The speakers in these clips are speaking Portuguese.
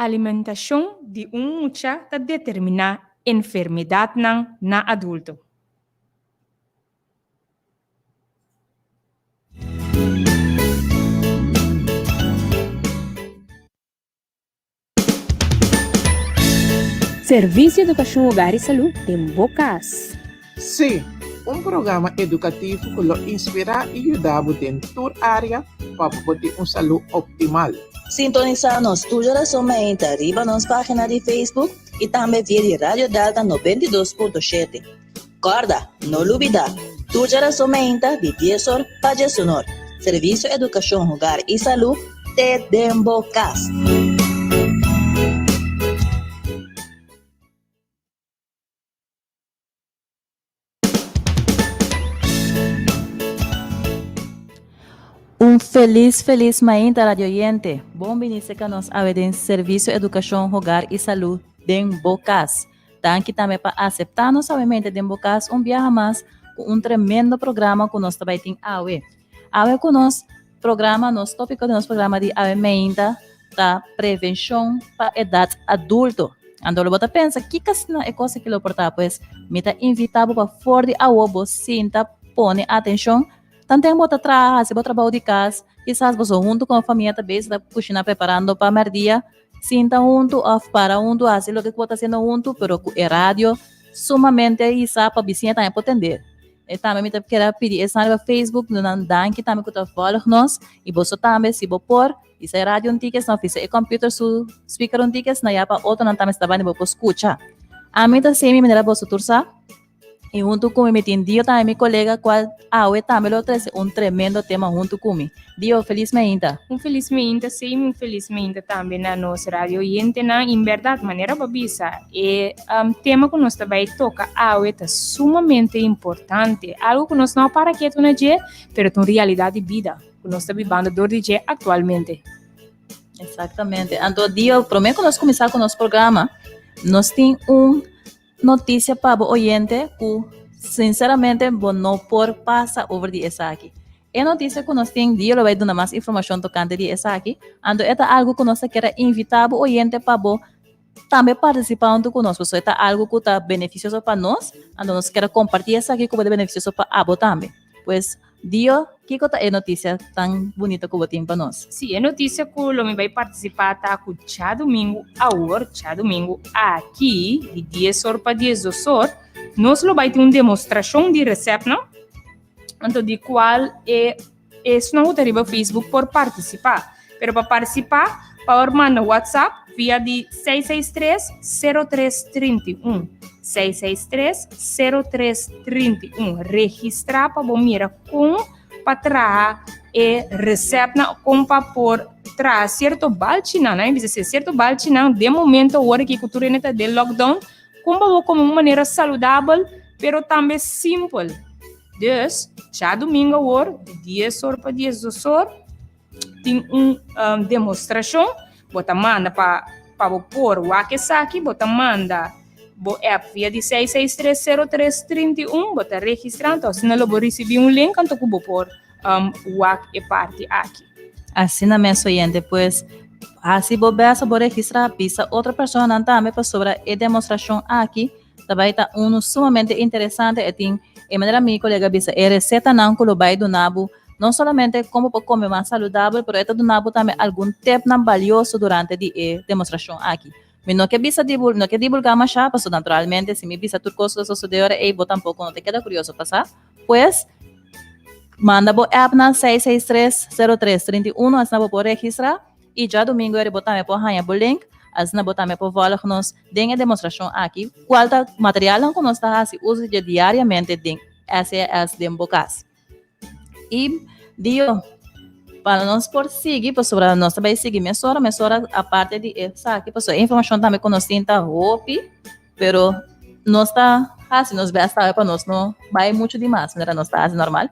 Alimentação de mucha ta determina enfermidade na adulto. Serviço de Educação, Hogar e Saúde tem Bocas. Sim, programa educativo que lo inspira e ajuda em toda área para ter saúde optimal. Sintoniza-nos tu geração mente arriba nas páginas de Facebook e também via Rádio Delta 92.7. Corda, não olvida, tu geração mente de 10 horas para 10 horas. Serviço Educação, Hogar e Saúde te Dembocas. Feliz mainta radio oyente. Bom viniste que nos aveden Serviço Educação, Hogar e Saúde den Bocas. Tanque também para aceitar nos obviamente den Bocas viaje mais com tremendo programa que nós também tem awe. Awe com nós programa, nos tópico de nosso programa de awe mainta da Prevenshon para edat adulto. Ando bota pensa que casina é coisa que lo porta pues me tá invitado para fora de awe sinta pone atenção. Tanto bota trabalho, se bota trabalho de casa, quizás você junto com a família também está cozinhando preparando para o dia, sinta junto off para junto, assim o que você está fazendo junto, pero com a rádio sumamente isa para vizinha também pode entender. E também me quero pedir essa no Facebook, no Nandan que também está follow nós e você também se você por isso é rádio antigas, não fiz e computer su speaker antigas, na para outro não também está bem você escuta. A mim tá sempre me dá você tursa. E junto com me tem Dio também, meu colega, qual também lo trouxe tremendo tema junto comigo. Dio, felizmente. Felizmente, sim, felizmente também na nossa rádio oyente, em verdade, maneira babisa. E tema que nós também toca, é sumamente importante. Algo que nós não para quieto na dia, mas é uma realidade de vida, que nós estamos vivendo dor de dia atualmente. Exatamente. Então, Dio, prometo que nós começar com o nosso programa, nós temos notícia para o oyente que, sinceramente, não por passar over de essa aqui. A notícia que nós temos, eu vai dar mais informação tocante de essa aqui. Então, é algo que nós queremos invitar o oyente para também participar conosco. Isso é algo que está beneficioso para nós. Então, nós queremos compartilhar essa aqui que é beneficioso para a também. Pois, Dio, que é a notícia tão bonita que você tem para nós? Sim, a notícia que o homem vai participar está com chá domingo, aqui, de 10 horas para 10 horas, nós vai ter uma demonstração de receita, não? Então, de qual isso não está no Facebook por participar. Mas para participar, para mandar WhatsApp via de 663-0331. 663-0331. Registrar para mira com para trazer receita com para por trazer certo balchinão, né? Dizer certo balchinão de momento agora que cultura neta de lockdown, como uma maneira saudável, pero também simples. Dus, já domingo agora, de 10 horas para 10 horas, tem demonstração, bota manda para pôr o aqui, bota manda bo app via de 6630331, bota registrar, então se não vou receber link, então eu vou pôr o e parte aqui. Assim na minha oyente, pues, assim vou registrar a pista, outra pessoa não também para sobre a demonstração aqui, também está sumamente interessante, e tem, maneira minha colega bisa, receita não que vai do nabo, não somente como para comer mais saudável, mas é do nabo também algum tempo não valioso durante a demonstração aqui. Mas não quer divulgar mais chapa, naturalmente, se me bisa tudo coisa da sociedade, e botar um pouco, não te queda curioso passar, pues, manda o app na 6630331, assim não vou registrar, e já domingo eu botar me por ranha o link, assim não botar me por volar nós, tem a demonstração aqui, qual material não nós está assim, usa diariamente tem SEHS de Bocas. E Dio, para nós por seguir, por sobre nós também seguir minha senhora a parte de essa aqui, por informação também que nós tenta roupa, pero nós está assim, nós basta para nós não vai muito demais, não era nós está assim normal.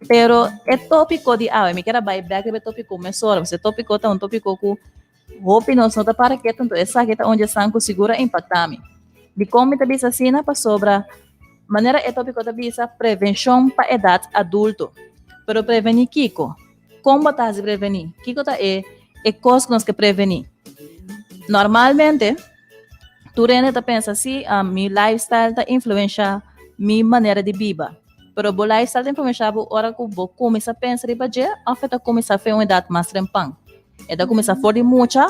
Pero é tópico de me quero vai back é tópico minha senhora, você tópico tá tópico que roupa nós não tá para que tanto essa aqui tá onde a sangue segura impactar-me. De como tá bisa assim para sobre maneira é tópico da bisa prevenção para edat adulto. Pero prevenir Kiko. Como tá se prevenir? Kiko tá é coisa que nós que prevenir. Normalmente, tu rende pensa assim, mi lifestyle ta influencia mi maneira de viver. Pero o lifestyle influencia a hora que vou começar a pensar de baje, afeta começar a fazer uma idade mais trempang. Eta começar a for de mucha,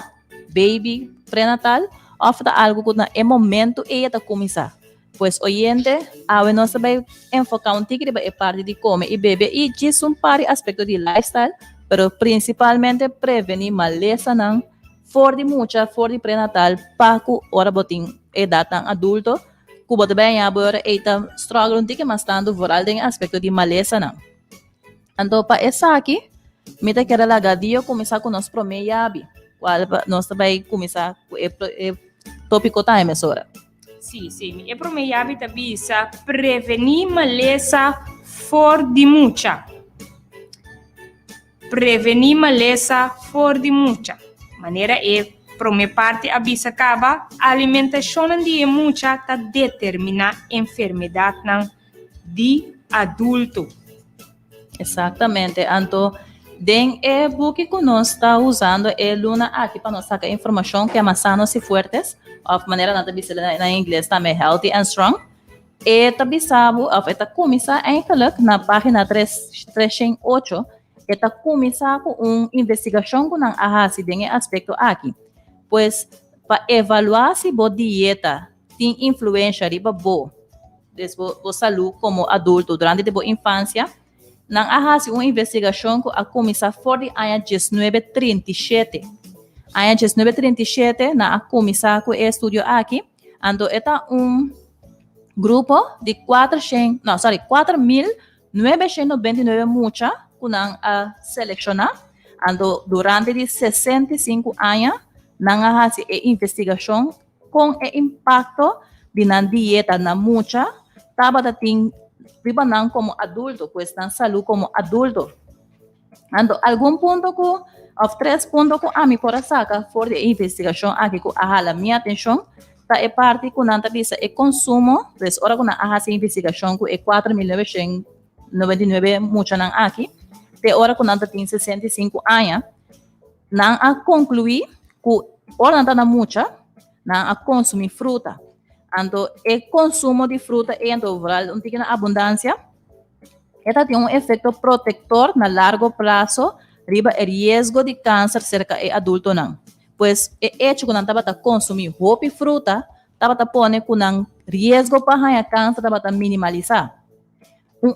baby, pré-natal, afeta algo que é momento e eta começar. Pois oyente, a nós vai enfocar um tigre é parte de comer e beber e diz par de aspecto de lifestyle, pero principalmente prevenir maleza não for de mucha, for de pré-natal, para que ora botin edad tan adulto, kubo de bem agora eta struggle um tigre mas tanto voral tem aspecto de maleza não. Então para essa aqui, me te quero lagadio começar com nosso primeiro yabi, qual nós vai começar com o tópico tá emissora. Sim, sim. E para mim, hábito bisa prevenir maleza for de mucha. Prevenir maleza for de mucha. Maneira é, para minha parte, avisa acaba a alimentação de mucha tá determina enfermidade de adulto. Exatamente. Então, den é book que nós está usando é luna aqui para nós sacar informação que é mais sanos e fortes. Of maneira nada bisa na inglês também healthy and strong. E tabi sabo of eta começar eigenlijk na página 308 eta começar com investigação com ang ahasi den aspecto aqui. Pois para evaluar se bo dieta tem influência riba bo desbo bo saúde como adulto durante a infância. Nang ahasi uma investigação que a começar for de ano 1937. Ano 1937 na a começar com o estudo aqui, ando eta grupo de 4.999 mucha que nang a selecionar, ando durante de 65 anos nang ahasi e investigação com o impacto de na dieta na mucha, taba dating viva não como adulto, pues dan salud como adulto. Ando algum ponto que, of 3 pontos que a mim por saca for de investigação aqui que a minha atenção, tá é parte que não tá bisa é consumo, pues ora que na a investigação que é 4.999 mucha nan aqui, te ora que não tá tem 65 anos, não a concluir que ora não tá na mucha, não a consumir fruta. Então, o consumo de fruta e overall, não tem abundância, esta tem efeito protetor na largo prazo, riba o risco de câncer cerca de adulto não. Pois, o hecho que não estava consumir roupa e fruta, estava pone que não risco para câncer estava minimalizar.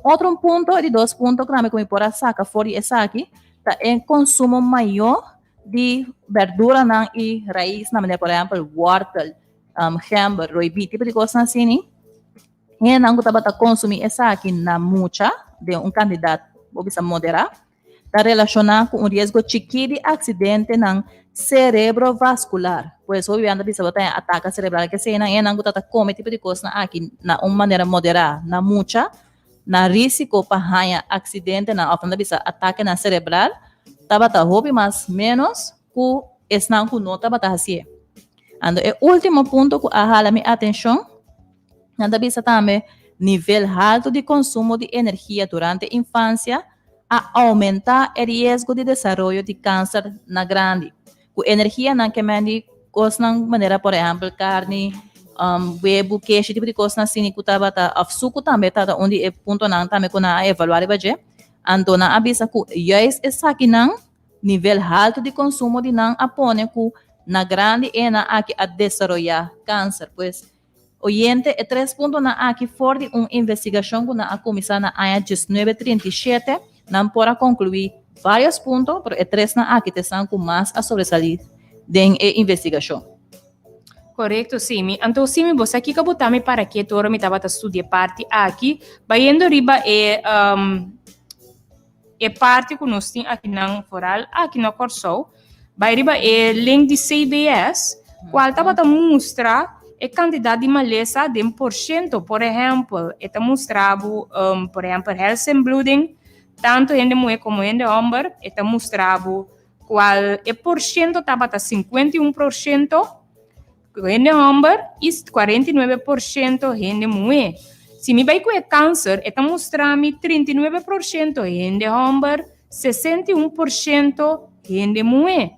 Outro ponto, de 2 pontos que não me por saca fora essa aqui, tá em consumo maior de verdura não e raiz, na maneira, por exemplo, wórtel, hamburger, roibi, tipo de coisa assim, e não estava consumir essa aqui na mucha de candidato, vou bisa moderar, está relacionado com o risco chiquito de acidente no cerebrovascular. Pois, obviamente, bisa botar ataque cerebral que se não estava comer tipo de coisa aqui na uma maneira moderada, na mucha, na risco para acidente na ofenda bisa ataque na cerebral, estava hobby mas menos que esse não que não estava assim. Ando o último ponto que a minha atenção, nada bisa também nível alto de consumo de energia durante a infância a aumentar o risco de desenvolvimento de câncer na grande. Com energia não que mande coisas na maneira, por exemplo, carne, huevo, queijo, tipo de coisa assim que estava a suco também tá onde é ponto não também com a evaluar o budget. Ando na avisa que essa aqui não nível alto de consumo de não apone que na grande e na aqui a desarrollar câncer, pois oyente é 3 pontos na aqui for de investigação que na a começar na ano 1937 não pode concluir vários pontos, pero é 3 na aqui estão com mais a sobresalir de investigação. Correto, sim. Então, sim, você aqui que botamos para que todo me estava estudando parte aqui, vai indo riba é parte que nós temos aqui na foral, aqui na Corsol, vai riba é link de SEHS, qual estava a mostrar a quantidade de maleza de 1%, por exemplo, está mostrado, por exemplo, health and blooding, tanto em mulher como em homem, está mostrado qual é porcento estava a 51%, em homem e 49% em mulher. Se me vai com o câncer, está mostrando 39% em homem, 61% em mulher.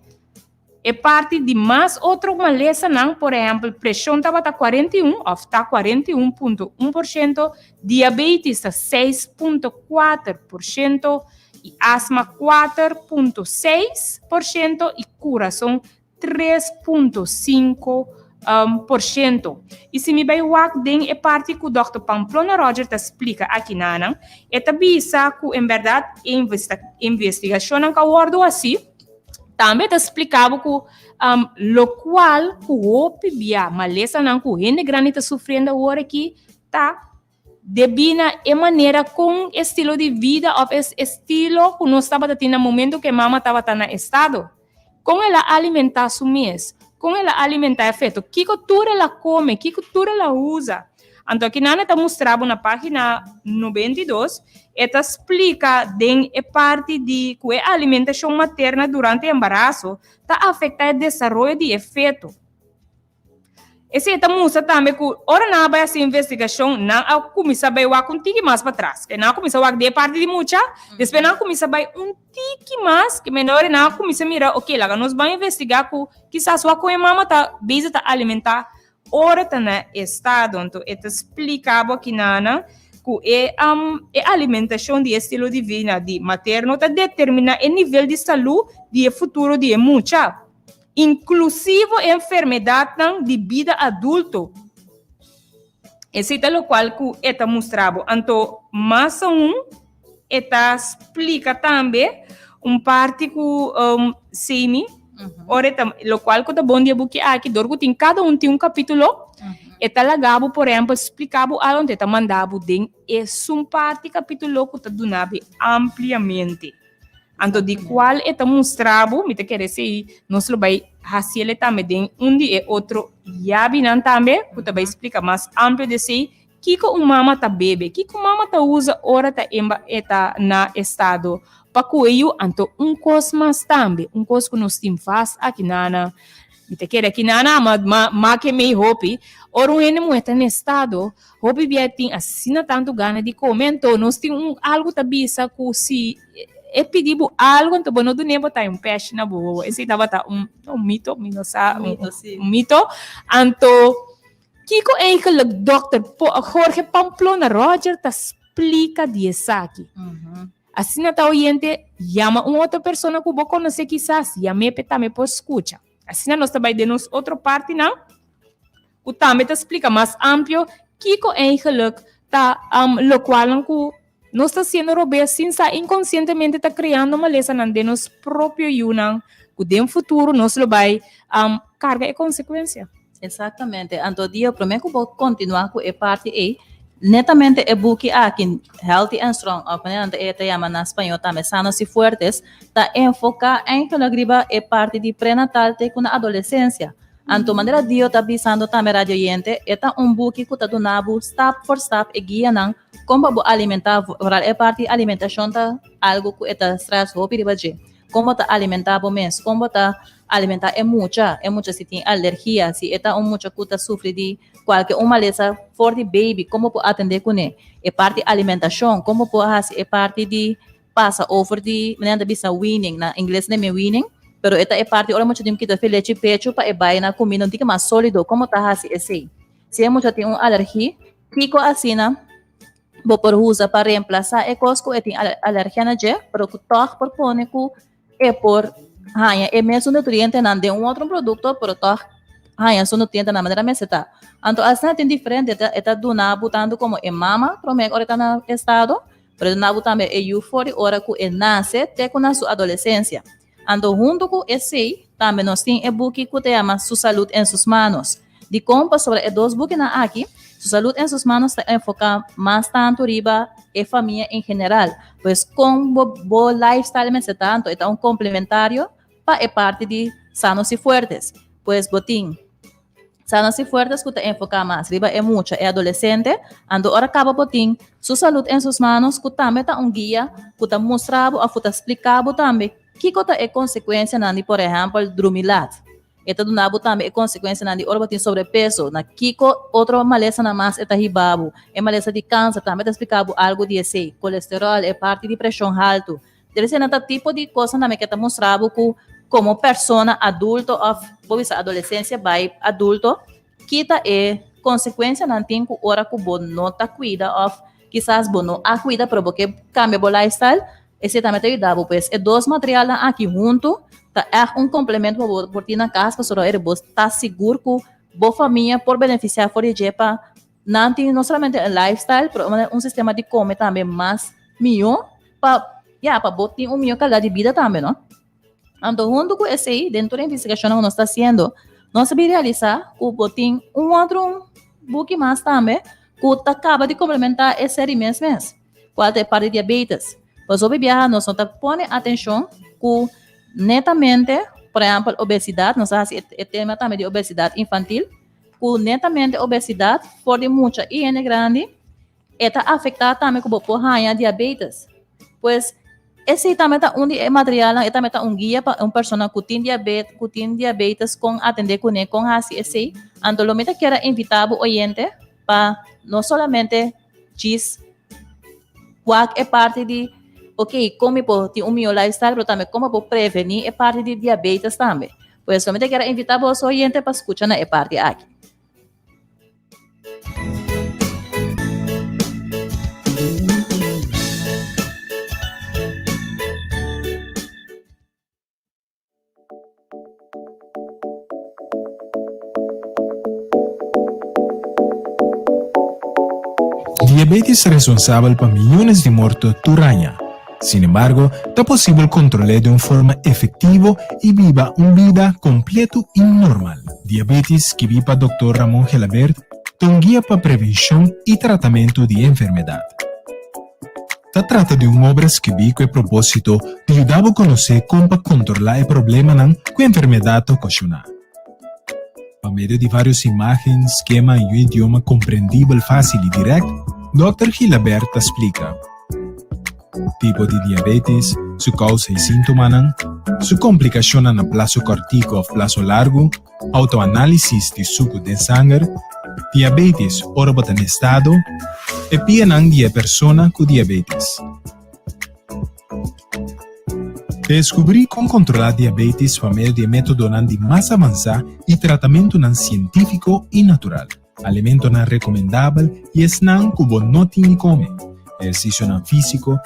é parte de mais outra maleza, não? Por exemplo, pressão estava 41, ou está 41,1%, diabetes está 6,4%, e asma 4,6% e coração 3,5%. E se me vai den é parte que o Dr. Pamplona Roger te explica aqui, Nana, é também que, em verdade, investigação não é assim. Também te explicava que lo qual que o PBA, maleza não que o gente grande está sofrendo agora aqui, tá debina é maneira com estilo de vida ou estilo que nós estava tendo no momento que mama estava no estado. Com ela alimentar su mês, com ela alimentar efeito, que cultura ela come, que cultura ela usa. Então, aqui Nana está mostrando na página 92, ela explica que é parte de que a alimentação materna durante o embaraço está afetando o desenvolvimento de efeito. Esse está mostrando também que, ora não vai essa investigação, não começa a ver contigo mais para trás. Não começa a ver parte de muita, depois não começa a ver tique mais, que menor não começa a mirar, ok, lá nós vamos investigar que quizás a mama está bisa tá alimentar, ora está no estado. Então, ele explicava aqui, Nana, que a alimentação de estilo de vida de materno está determina o nível de saúde de futuro de muita. Inclusive enfermidade de vida adulto. Esse é o qual que está mostrado. Então, mais está explica também parte que semi, o qual que está bom de porque aqui tem cada tem capítulo. Está lagado, por exemplo, explicado aonde está mandado den é parte capítulo que está donado ampliamente. Então, de qual está mostrado, me te quer dizer, nós vai fazer também de outro yabinan também, que também explica mais amplo de si, que o mama tá bebe, que o mama tá usa ora tá na estado, para que eu então coisa mais também, coisa que nós temos faz aqui nana, me te quer aqui nana, mas que me hope, ora não está no estado, hope bia tem assim tanto gana de comer, então nós temos algo também que se pedimos algo, então não do nem botar peixe na boa. Esse estava mito, um mito. Então, Kiko é que o Dr. Jorge Pamplona Roger te explica disso aqui. Assim, na oyente, chama outra pessoa que você conhece, quizás, chame também por escuta. Assim, nós também temos outra parte, não? O também te explica mais amplo, Kiko é que o qual nós está sendo roubado, assim, inconscientemente está criando uma lesão de nos próprio yunang, que no futuro nós vai carga e consequência. Exatamente. Então, eu prometo que vou continuar com a parte E. Netamente, o book aqui, Healthy and Strong, a maneira que chama na espanhol também, Sanos e Fuertes, está enfocado em que a gripa é parte de pré-natal com a adolescência. Então, maneira de eu estar pensando também, radio oyente, é book que está donado step for step e guia não como alimentar, é parte de alimentação tá algo que está stress ou perigoso. Como tá alimentar o mês, como tá alimentar é muita se tem alergia, se é muita que tá sofre de qualquer uma lesão for de baby, como pode atender com ele. É parte de alimentação, como pode fazer, é parte de passa over de, maneira de winning, na inglês não é winning, pero esta é parte, ora muito tempo que tá leite pecho para vai na comida, não fica mais sólido, como tá fazer esse. Se é muito tem alergia, fico assim, vou por usa para reemplazar é cosco e tem alergia na je, pero que toh propone que é por é mesmo nutriente não de outro produto, pero toh são nutriente na maneira meseta. Então assim tem diferente, está donado tanto como é mama, promete ora está no estado, pero donado também é euforia ora que é nasce até com a sua adolescência. Então junto com esse também nós tem e book que te chama Su Salud en Sus Manos. De compa sobre e dois book na aqui. Su salud en sus manos está enfocada más tanto arriba en familia en general. Pues con bo lifestyle me tanto, está un complementario para parte de sanos y fuertes. Pues botín, sanos y fuertes que está enfocada más arriba es mucho, es adolescente, ando ahora acaba botín, su salud en sus manos que también está un guía, que está mostrado, o que está explicado también, que es consecuencia, por ejemplo, el drumilat. Esta do nabo também é consequência de orbatin sobrepeso. Na Kiko, outra maleza na mais é ribabo. É maleza de câncer, também está explicado algo de colesterol, é parte de pressão alta. Deve ser nada tipo de coisa também que está mostrado que como persona adulto of bobisa adolescência by adulto kita consequência não tem que ora que bo não tá cuida of quizás bo não a cuida pero porque cambia bo lifestyle esse também te ajuda pues dois material aqui junto tá é complemento por ti na casa para só bo tá seguro que bo família por beneficiar for de para não tem não somente um lifestyle pero sistema de comer também mais melhor para botar melhor qualidade de vida também, não? Então, junto com esse aí, dentro da investigação que nós está fazendo, nós sabemos realizar que botem outro book mais também, que acaba de complementar esse elemento mesmo, qual é para diabetes. Pois, nós não põe atenção que netamente, por exemplo, obesidade, nós temos o tema também de obesidade infantil, que netamente obesidade, for de muita e grande, está afetada também com a diabetes. Pois, esse também é material, também é guia para uma pessoa que tem diabetes com atender com a SEHS. Então, eu quero invitar o oyente para não somente dizer qual é parte de, como pode ter meu lifestyle, mas também como pode prevenir a parte de diabetes também. Pois, eu quero invitar o oyente para escutar a parte aqui. Diabetes es responsable por millones de muertos por año. Sin embargo, es posible controlar de una forma efectiva y viva una vida completa y normal. Diabetes que vive el Dr. Ramón Gelabert es un guía para prevención y tratamiento de enfermedad. Se trata de una obra que vive con el propósito de ayudar a conocer cómo controlar el problema con la enfermedad ocasional. Por medio de varias imágenes, esquemas y un idioma comprendible, fácil y directo, Dr. Gilabert explica tipo de diabetes, su causa y síntomas, su complicación a plazo cortico o plazo largo, autoanálisis de suco de sangre, diabetes ora en estado, y pianan de persona con diabetes. Descubrí cómo controlar diabetes por medio de métodos más avanzados y tratamiento científico y natural. Alimento recomendable y snack que no tiene come. Ejercicio físico,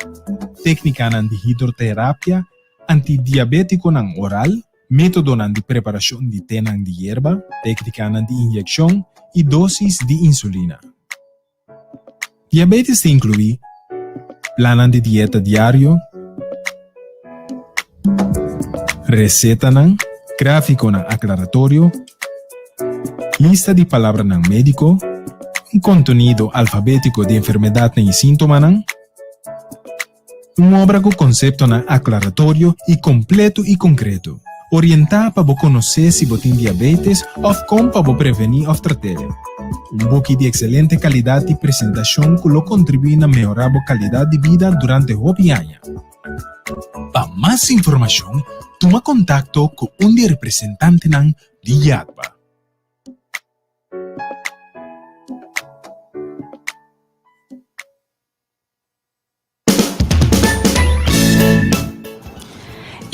técnica de hidroterapia, antidiabético oral, método de preparación de té de hierba, técnica de inyección y dosis de insulina. Diabetes te incluye plan de dieta diario, receta, gráfico aclaratorio, lista de palabras médico, un contenido alfabético de enfermedad y síntomas, una obra con concepto aclaratorio y completo y concreto, orientada para conocer si tiene diabetes o cómo para prevenir o tratar. Un book de excelente calidad de presentación que lo contribuye a mejorar la calidad de vida durante el año. Para más información, toma contacto con un representante de YADBA.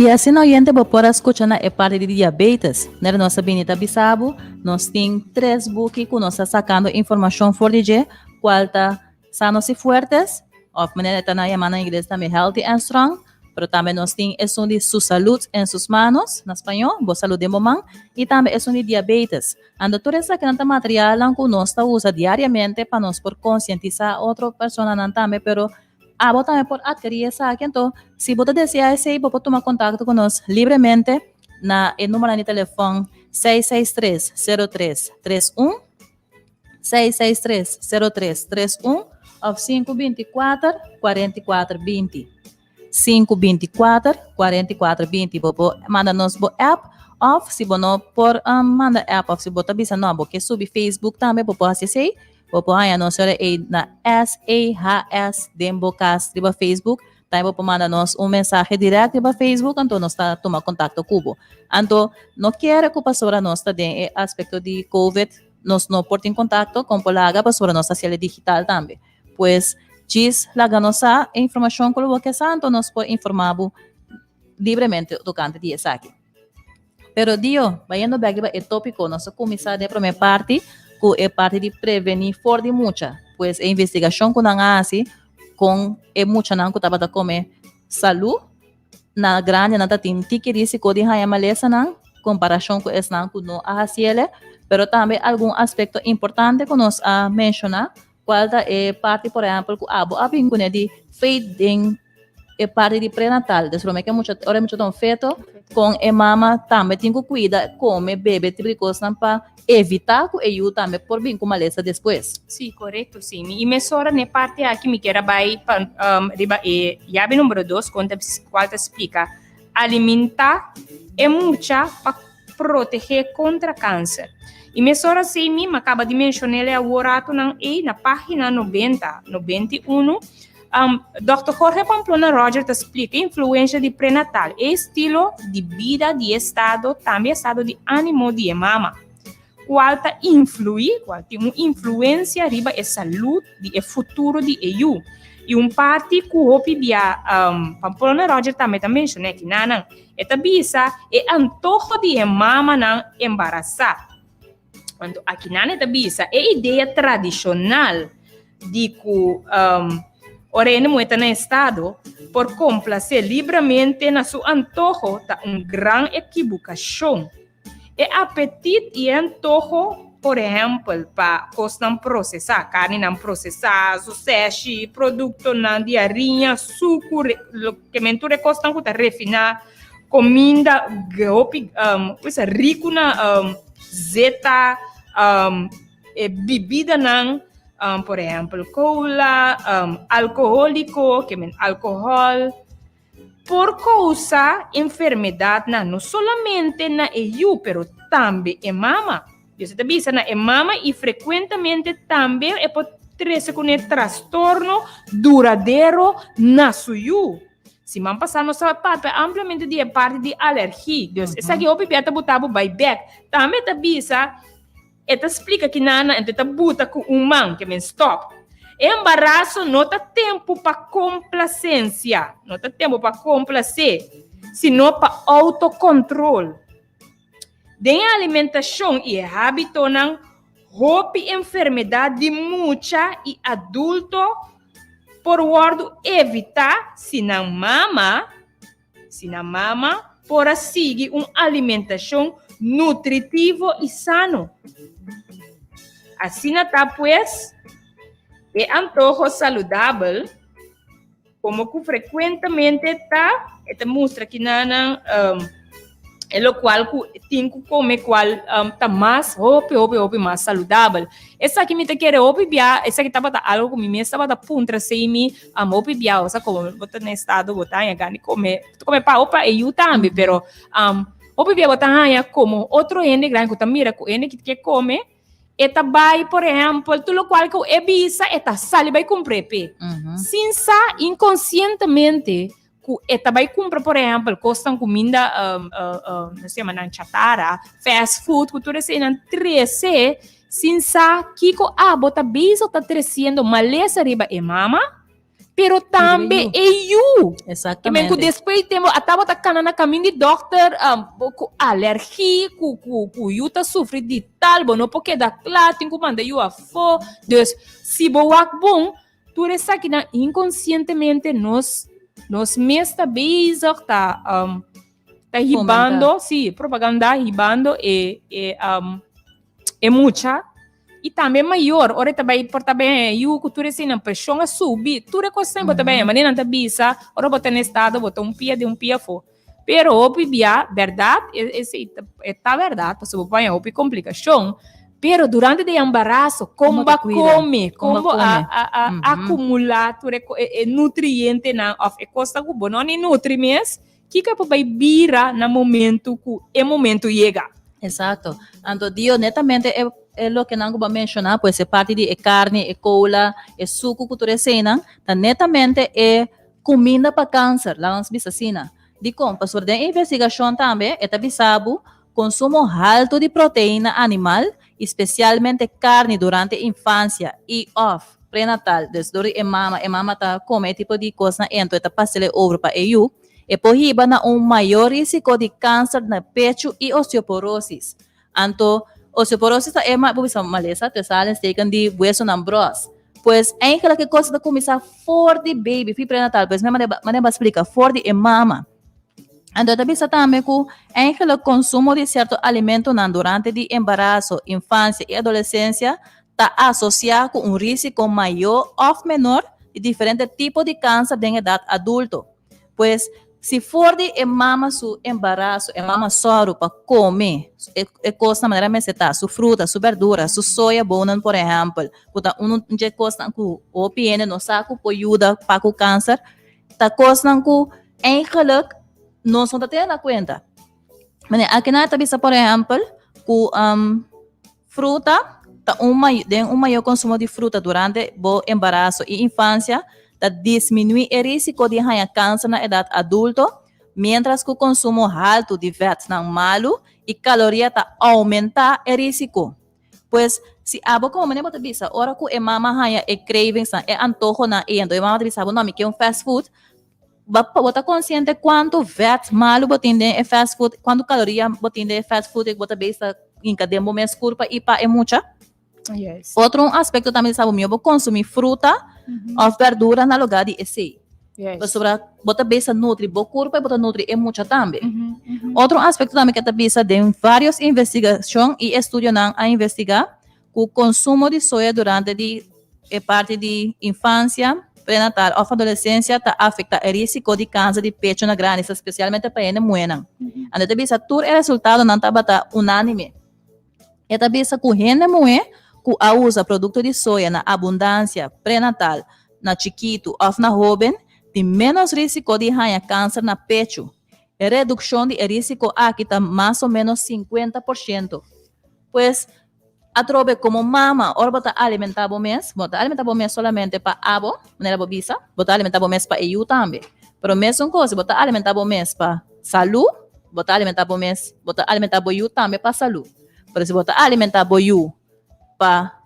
E assim, no oyente, você pode escutar a parte de diabetes. Na nossa Benita Bissabo, nós temos 3 books que nós estamos sacando informação forte de qual está sanos e fortes, ou maneira está na chamada em inglês também healthy and strong, mas também nós temos isso de sua saúde em suas manos, na espanhol, boa saúde de momento, e também isso de diabetes. Ando todo esse material que nós usa diariamente para nós por conscientizar outra pessoa também, pero vos también por adquirir esa aquí. Entonces, si vos deseas ese, vos podés tomar contacto con nosotros libremente na el número de teléfono 663-0331, 663-0331 o 524-4420. 524-4420. Vos manda-nos por app, ou se vos não por manda app, ou se vos avisa não, porque sube Facebook também, vos pode acessar. Popo haya nos na SEHS Dembocas de Facebook. Também vou mandar nos mensagem direto de Facebook, então nós está tomar contato com. Então, não quero que sobre nós também aspecto de COVID, nós não portem contato com polaga para sobre nossa célula digital também. Pois diz lá nossa informação que o que santo nós pode informar livremente do canto de aqui. Pero dio, vayendo back ba tópico, nosso começar de primeira parte, que é parte de prevenir for de mucha, pues a investigação que não assim, com é mucha não que tava da comer saúde na grande nada tem que risco de haya maleza não, comparação com esse não que não há pero também algum aspecto importante que nós a mencionar, qual é parte, por exemplo, que a vinculação de feeding é parte de pré-natal, desde que muito hora muito tão feito com a mama também tem que cuidar come bebê tipo de coisa para evitar que eu também por vir com maleza depois. Sim, correto, sim. E me sora ne parte aqui me quer vai riba e yabe número 2 quando explica alimentar é mucha para proteger contra câncer. E me sora sim me acaba de mencionar ele agora na página 90, 91. Dr. Jorge Pamplona Roger te explica a influência de pré-natal, estilo de vida, de estado, também estado de ânimo de mama. Qual tem uma influência riba a saúde e o futuro de eu. E parte que o Pamplona Roger também menciona que não é bisa é antojo de mama não embaraçar. Então, aqui não é bisa é ideia tradicional de que Orene muita no estado por complacer livremente na seu antojo tá grande equivocação. É apetite e antojo, por exemplo, para costam processar, carne não processar, sucesso, produto não de farinha, suco, que mentura costam que refinar, comida, coisa rico na zeta, bebida não por exemplo, cola, alcoólico, que é álcool, por causa enfermidade não solamente na EU, pero também em mama. Você está vendo na mama e frequentemente também é por trazer com transtorno duradouro na sua. Se man passar nossa parte amplamente de parte de alergia, Deus, essa aqui é o bebê botar o buyback, também está vendo. Ela explica que nana enta buta com man que men stop. Embaraço não tá tempo para complacência, não tá tempo para complacer, sino para autocontrole. Den alimentação e hábito não roupa enfermidade de mucha e adulto por word evitar se não mama por seguir uma alimentação nutritivo e sano. Assim está, pues, é antojo saudável, como que frequentemente está, mostra que nana, é o qual tem que comer qual está mais, mais saudável. Essa aqui me te quer obviar, essa aqui estava algo que me estava da punta sem me obviar, essa como botar no estado, botar em gani comer para eu também, pero obviar botar como outro ene grande que tá mira com ene que quer comer. Eta vai, por exemplo, tudo qual que o ebisa, eta sali vai comprar pe. Sin sa inconscientemente, que eta vai comprar, por exemplo, costam comida, não sei, mas chatarra, fast food, que tudo isso não trece, sin sa que bota bisa tá crescendo maleza riba e mama, pero também é eu. Exatamente. Que depois temos a tábua tá na caminho de doctor, com alergia, com eu tá sofrendo de tal, não porque dá claro, tem que mandar eu a fo. Então, se boa bom, tu resta que inconscientemente nós mesma bisa tá ribando, sim, propaganda ribando é muita. E também maior, ora também por também eu cultura assim na pressão a subir, tudo coisa bota bem, mas não tá bisa, ora bota no estado, bota de um pia fo. Pero obvia, verdade, esse é tá verdade, porque você vai ouvir complicação, pero durante o embaraço, como come, como acumular tudo nutriente na of costa que bom, não é nutrientes, que vai virar no momento que é momento chega. Exato. Então, Dio, netamente é o que não vou mencionar, pois é parte de carne, cola, suco que tu recena, tá netamente é comida para câncer, lá nas bisacina. De como, pastor, de investigação também, é bisabo, consumo alto de proteína animal, especialmente carne durante a infância e pré-natal, desde a mama tá come tipo de coisa, então tá passando over para eu, e prohíba na maior risco de câncer na pecho e osteoporose. Anto, osteoporose é uma maleza, te salen steken de hueso na bros. Pues, eigenlijk que coisa da começar for the baby, fi prenatal, pues, me explica, for the mama. Então, também também que o consumo de certo alimento durante o embaraço, infância e adolescência está associado com risco maior ou menor de diferentes tipos de câncer em idade adulto. Pois, se for de mama su embaraço, mama soro para comer, coisa na maneira meseta, su fruta, su verdura, su soja bonan, por exemplo, puta de coisa que o PN no saco por ajuda para o câncer, tá coisa que eigenlijk não são tendo na conta. Mas aqui na tabisa, por exemplo, com fruta, tá maior consumo de fruta durante o embaraço e infância, tá diminui o risco de câncer na idade adulta, mientras que o consumo alto de fats não malo e caloria tá aumenta o risco. Pois, se a boca como nem tabisa, ora que a mama haya cravings, antojo na endo, e mama tabisa, não me quer fast food, bota consciente quanto fat malo botinde é fast food, quanto caloria botinde é fast food, bota besta em cada momento curva e pa é muita. Yes. Outro aspecto também sabe meu, consumir fruta ou verdura na lugar de esse. Yes. Sobre bota besta nutri, bo curva e bota nutri é muita também. Outro aspecto também que tá besta de várias investigações e estudos a investigar o consumo de soja durante a parte de infância prenatal ou adolescência está afeta o risco de câncer de pecho na gravidez, especialmente para as mulheres. Anda te bisa tur o resultado não está bata unânime. E te bisa que gente mulher que usa produto de soja na abundância prenatal, na chiquito ou na jovem, tem menos risco de ganhar câncer na pecho. A redução de risco aqui está mais ou menos 50%. Pues atrobe como mama, ora bota alimentar o mês solamente para abo, maneira bobisa, bota alimentar o mês para eu também. Pero mesmo coisa, bota alimentar o mês para saúde, bota alimentar o mês, bota alimentar o eu também para saúde. Pero se bota alimentar o eu para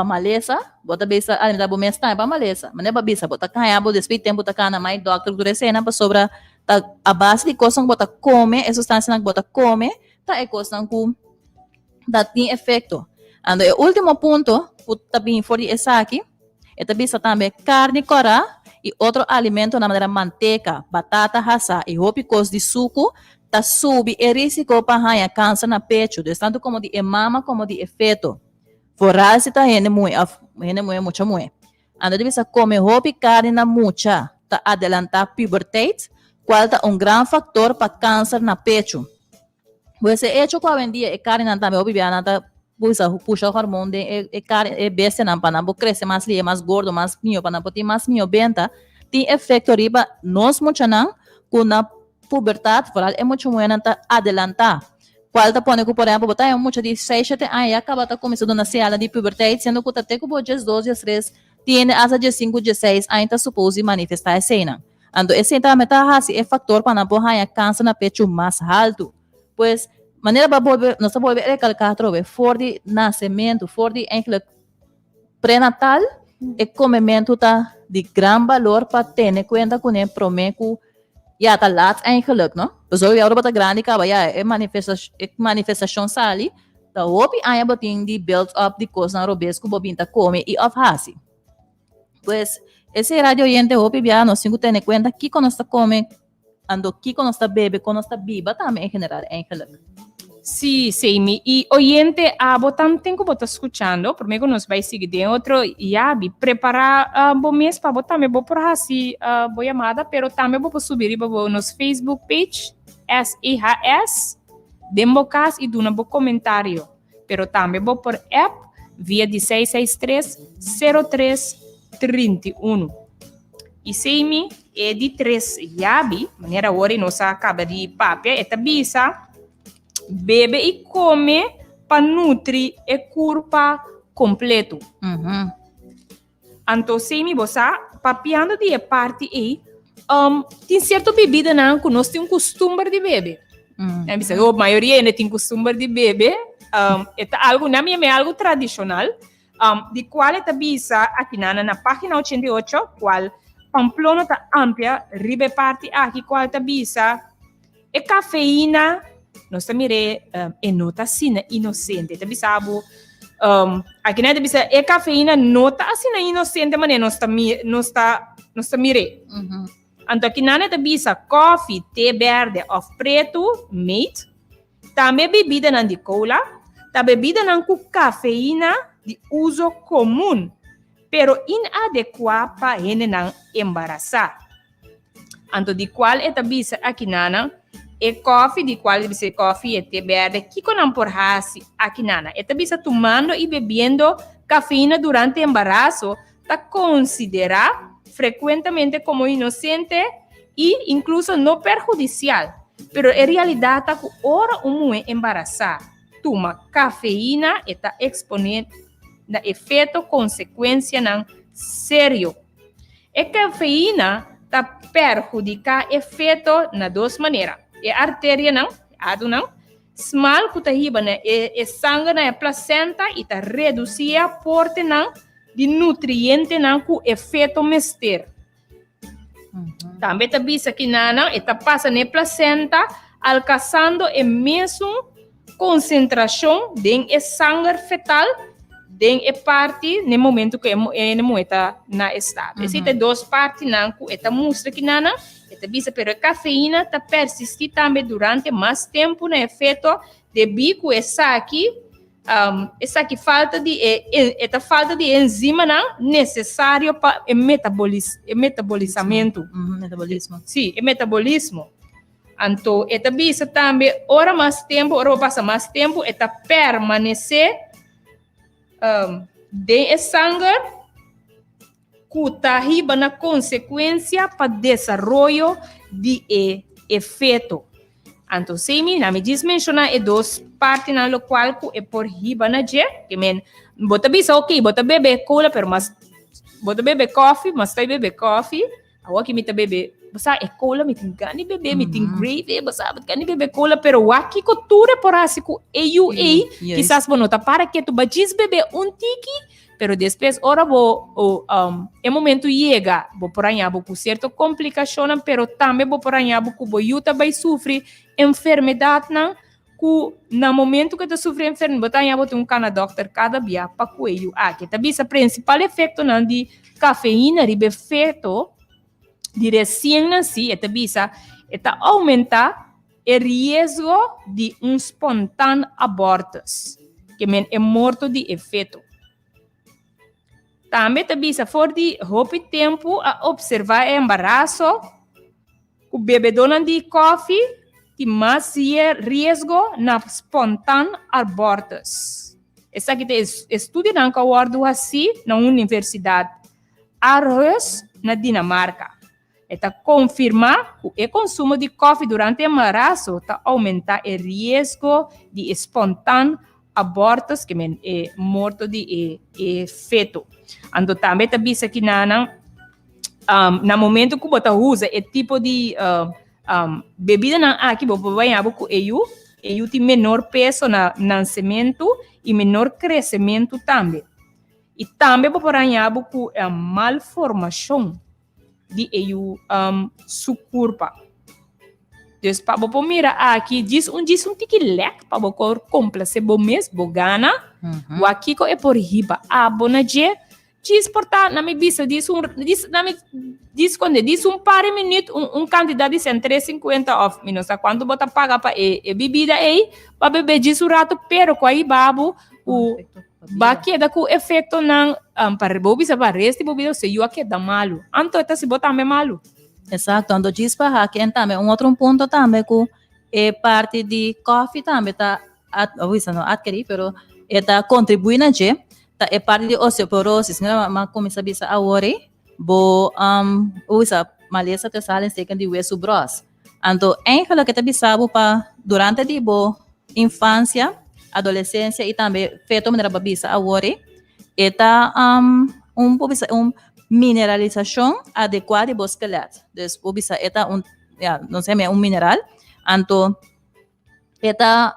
maleza, bota bisa alimentar o mês também para maleza. Maneira bobisa, bota canhabo, depois tempo bota cana mais doctor do recena para sobre a base de coisa que bota come, a substância que bota come, tá é coisa que dá tem efeito. E o último ponto, também for essa aqui, é também carne cora e outro alimento na maneira manteca, batata rasa e roupas de suco, tá sube o risco para ganhar câncer na pecho, tanto como de mama como de efeito. Forrase tá gente muita mulher. Anda devia comer roupa e carne na mucha, tá adelantar pubertate, qual tá grande fator para câncer na pecho. Você hecho que hoje em dia carne não também obibiana tá puxa o hormônio de carne é bestia não para não crescer mais ali mais gordo mais mio para não ter mais mio benta tem efeito riba nós muito não com na puberdade por é muito bueno tá adelantar qual tá pone que por exemplo botar é muito de 6 7 anos acaba tá começando na ciala de puberdade sendo que até que bodes 12 13 tem asa de 5 de 6 ainda supose manifestar essa cena ando esse também tá assim é fator para não borrar câncer na pecho mais alto. Pues, maneira para volver, nós vamos recalcar trove, for de nascimento, for de pré-natal, é comimento tá de grande valor para ter em conta com o prometo já tá lá eigenlijk, não? Pois eu agora bota grande acaba já é manifestação sali, tá hopi aí botin de build up de coisa na robesco bobinta come e of hasi. Pues, esse radio oyente hopi já nós cinco ter em conta que quando nós come ando aqui quando está bebe, quando está viva, também em geral, Sí, Seimi. Y oyente, botan tengo botar escuchando, por meio nos vai seguir de outro yabi, preparar bom mês para botar me vou por assim, boa amada, pero também vou subir e vou nos Facebook page SEHS, dembocas e duna bo comentário, pero também vou por app via de 663-0331. E Seimi é de 3 yabi, maneira hora não se acaba de papia, é tabisa, bebe e come para nutrir e corpo completo. Então, Seimi, você papiando de parte aí, tem certa bebida não que nós temos costume de beber. A maioria ainda tem costume de beber, é algo, na minha é algo tradicional, de qual é tabisa aqui na página 88, qual Pamplona tá ampla, ribe parte aqui qual tá bisa, e cafeína, nós tá mire, e nota sina inocente, tá bisabo, aqui né tá bisa, e cafeína nota sina inocente, mas nós tá mire. Então aqui nana tá bisa, coffee, té verde, of preto, mate, também bebida não de cola, tá bebida não com cafeína de uso comum, pero inadequada para gente não embaraçar. Então, de qual é a bisa aqui nana, é coffee, de qual é bisa coffee, é té verde, que não por hasi aqui nana. É a bisa tomando e bebendo cafeína durante o embaraço, tá considerado frequentemente como inocente e incluso não perjudicial. Pero em realidade, tá com hora embarazar. Toma cafeína e tá exponendo na efeito consequência não sério. E cafeína tá perjudicar efeito na duas maneiras. E artéria não, ado não, small que tá riba né, e sangue na placenta e tá reduzir a porte não de nutriente não com efeito mester. Também tá bisa que não, e tá passa na placenta alcançando a mesma concentração de sangue fetal den é parte no momento que é moeda na estado. Existem duas partes não que esta mostra que nana, esta bisa pero a cafeína tá persistir também durante mais tempo no efeito de bico essa aqui falta de esta falta de enzima não necessário para o metabolizamento. Metabolismo. Sim, o metabolismo. Então, esta bisa também ora mais tempo, ora passa mais tempo, esta permanecer de sangue que está riba na consequência para desenvolvimento de efeito. Então, se me diz mencionar duas partes na qual é por riba na je, que men, bota bisa ok, bota bebe cola, pero mas bota bebe coffee, mas tá bebe coffee, awa que me tá bebe, basta é cola, me tem gani bebe, me tem gravy, basta gani bebe cola, pero aqui que tu reporasi com AUA, quizás bueno, tá para que tu bajis bebe tiki, pero depois ora é momento chega, vou por aí com certa complicação, pero também vou por aí com boiuta vai sofrer enfermidade não, que no momento que tu sofre enfermidade, vai ter cana doctor cada dia para coelho. Que também o principal efeito não de cafeína, de efeito de recém-nascido, é também aumenta o risco de espontâneo abortos, que é morto de efeito. Também for de roupa tempo a observar o embaraço, o bebedona de coffee, que mais risco na espontâneo abortos. Essa aqui é estudo na Kawardo assim na Universidade Aarhus, na Dinamarca. Está confirma que o consumo de coffee durante o embaraço está aumentar o risco de espontâneo abortos, que é morto de feto. Então, também está visto aqui no momento que você usa esse tipo de bebida aqui, você vai ganhar com EU tem menor peso no nascimento e menor crescimento também. E também você vai ganhar com a malformação de EU sua curva. Então, para você mirar aqui, diz tique leque para você complacer você mesmo, gana. O aqui é por riba. Bonaje, diz portar na minha vista, diz quando diz par de minutos, quantidade de 150 off, minutos. Quando você paga para bebida aí, para beber diz rato, pero com aí babo, o baqueda com efeito não, para bebida, para resto de bebida, se eu aqui dá malo. Então, está se botar me malo. Exato, quando diz para aqui, também, outro ponto também, que parte de coffee também está, não adquirir, pero está contribuindo, tá é parte de osteoporose, mas como sabe a hora, usa maleza te salen seca de hueso bros. Então, aquilo que te bisabo para durante a infância, adolescência e também feito maneira babisa a hora, está mineralização adequada do esqueleto. Então, bisa eta não sei, mineral. Então, eta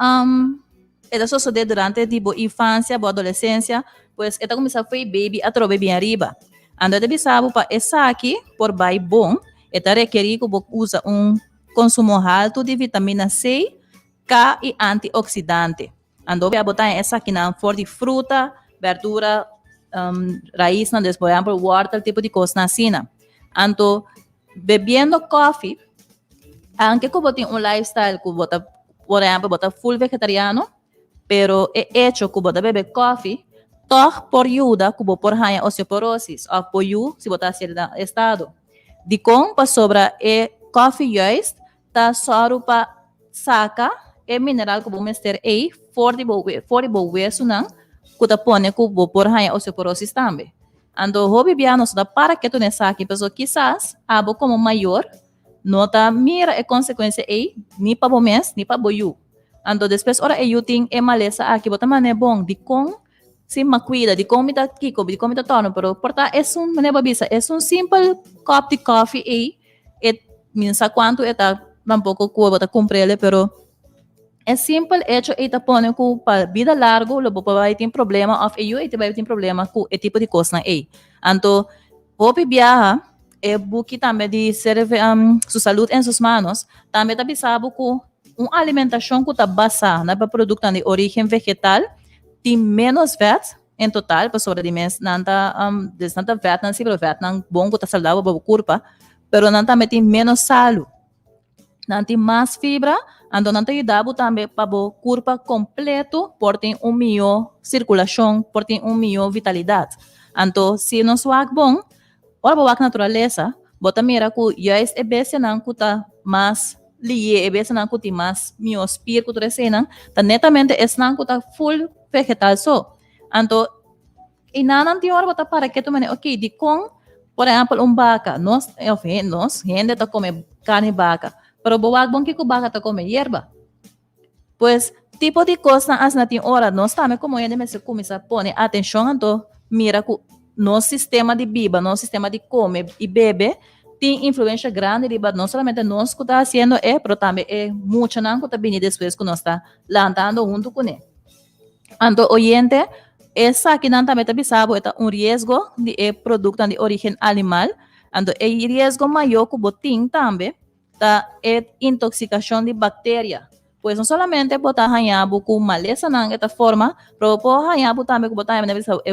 sucede durante tipo infância, adolescência, pues eta começa a foi baby a trobe bem arriba. Ando de bisabo para essa aqui, por bai bom, eta requerir que você usa consumo alto de vitamina C, K e antioxidante. Ando a botar essa aqui na for de fruta, verdura, raiz, não por exemplo, water, tipo de coisa assim. Ando bebendo coffee, aunque que você tem lifestyle que você, por exemplo, você full vegetariano, pero é hecho que você bebe coffee, toch por ajuda que você por ganhar osteoporose, ou por ajuda se você ser da estado. De com para sobra coffee juist, tá só para saca mineral que você meter aí, for de boa hueso não, que tá põe que você por ganhar osteoporose também. Ando hobby bianos da para que tu nessa aqui, pessoa quizás abo como maior, não tá mira a consequência aí, nem para o mês, nem para o ando depois ora eu tenho maleza aqui, bota mané bom, de com se me cuida, de como está kiko, de como está tono, pero porta é mané babisa, é simple cup de coffee aí, minsa quanto está tampoco que bota comprele, pero é simple hecho e tá pondo que para vida largo, lo vai ter problema of eu e vai ter problema com esse tipo de coisa aí. Então, hope viaja buki também de serve sua saúde em suas mãos, também tá bisabo com uma alimentação que está basada na produto de origem vegetal, tem menos VAT em total, para sobre de mês, não tá VAT, não se VAT, não bom que está saudável para o corpo, pero não também tem menos salo, não tem mais fibra, então não tem ajuda também para o corpo completo, por ter melhor circulação, por ter melhor vitalidade. Então, se não suag bom, ora a natureza, bota mira que já é bem não que está mais liye e besa nan kuti mas mio spir ku tresenan ta netamente esnan ku ta full vegetal so anto inanan ti ora bota para que tu mane okay di con por exemplo vaca nos gente ta come carne vaca pero boag bon que ku vaca ta come hierba pues tipo de coisa as na ti ora nós também como ele me se começa pone atenção anto mira ku no sistema de biba no sistema de come e bebe tem influência grande de não somente nós que está fazendo pero também muito não que está vindo depois que nós está lançando junto com ele. Então, oyente, essa aqui não também está bisabo é risco de produto de origem animal. Então, risco maior que botim também tá intoxicação de bactéria. Pois não somente botar hanhabo com maleza não esta forma, pero por hanhabo também que botar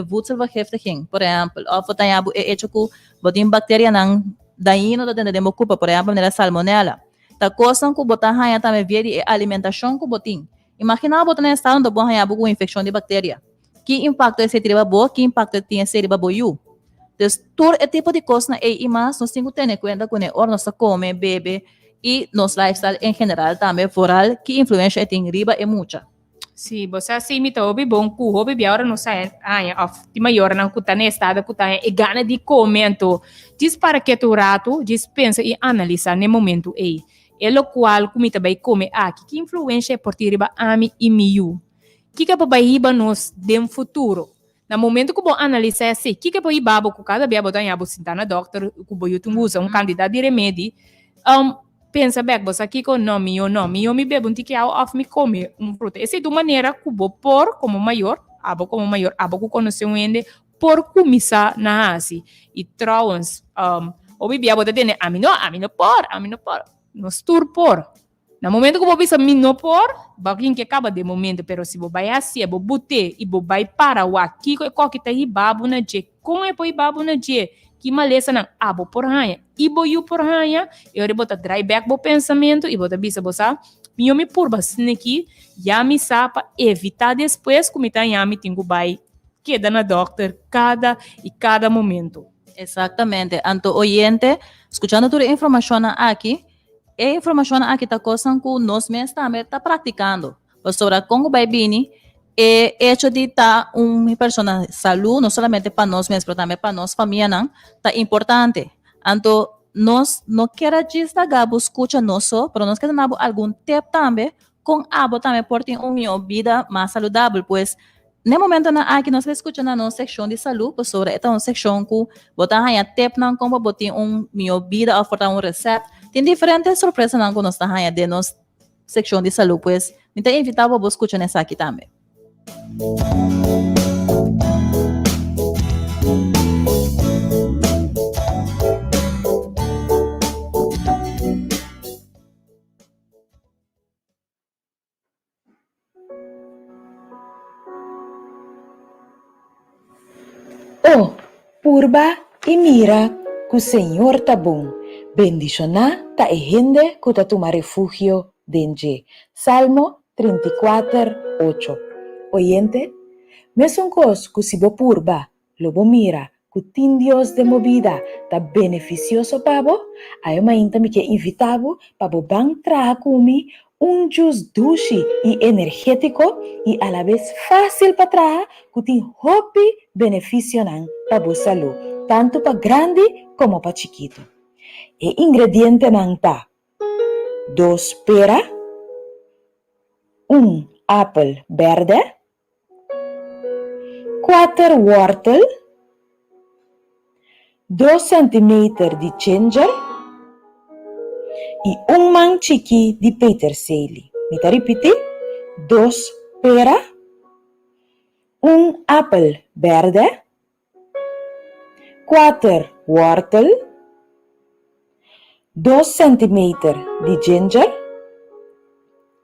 voedselvergiftiging, por exemplo, ou botar hanhabo hecho com botim bactéria não daí não tem de ocupa, por exemplo, na salmonela. Tá coisa que botar hanha também via de alimentação que botim. Imagina botar nesse estado do bom hanha com infecção de bactéria. Que impacto esse triba boa, que impacto tem esse triba boiu. Então, todo esse tipo de coisa e mais nós temos que ter em conta com o nosso come, bebe e nosso lifestyle em geral também foral que influência tem riba é muita. Sim, você assim me tá ouvindo bom, que o hobby agora não sai, de maior não custa nem estado, custa e gana de comento. Diz para que tu rato, diz pensa e analisa no momento aí. É o qual como também come aqui, que influência por ti riba ami e miu. Que para riba nos dem futuro. No momento que eu analisar assim, que para riba que cada dia botar em abo sintana doctor, que eu usa candidato de remédio, pensa bem, você aqui com não me bebo um tique off me come fruta. Essa é de maneira que eu por como maior, abo que conhece ainda por começar na assim. E trouxas, o bebê abo tem amino por, nos tur por. No momento que eu pensa amino por, baguinho que acaba de momento, pero se eu vai assim, eu bote e eu vai para o aqui que tá ribabu na je, com é por ribabu na je. Que maleza não abo por ranha e boiu por ranha eu rebota dry back bo pensamento e bota bisa bosa minha me purba aqui já me sapa evitar depois como tá já me tenho vai queda na doctor cada momento. Exatamente. Anto oyente, escuchando toda a informação aqui tá coisa que nós mesmos também tá praticando. Sobre como vai vir hecho de estar uma pessoa saúde, não somente para nós mesmos, mas também para nossa família, não, tá importante. Então, nós não queremos destacar, escuta nosso, mas nós queremos dar algum tempo também, com abo também por ter uma vida mais saudável, pois, no momento aqui nós escutamos na nossa secção de saúde, sobre esta uma secção que botar aí tempo não como botar uma vida, ofertar receita, tem diferentes surpresas não que nós está aí de nossa secção de saúde, pois, então invitável para escutar nessa aqui também. purba e mira que o Senhor tá bom. Bendicionar tá e gente que tá tomar refugio dentro. Salmo 34:8. Oyente, mesmo cos que se bo purba, lobo mira, que tin Dios de movida tá beneficioso para bo, aí ainda me que invitavo para bo bang traga comi jus dulce e energético e a la vez fácil para tragar que tem hopi benefício para bo saúde, tanto para grande como para chiquito. E ingrediente nang ta 2 pera, 1 apple verde, 4 wortel, 2 centimeter de ginger e 1 man chiqui de peterselie. Me ta repetir? 2 pera, 1 apple verde, 4 wortel, 2 centimeter de ginger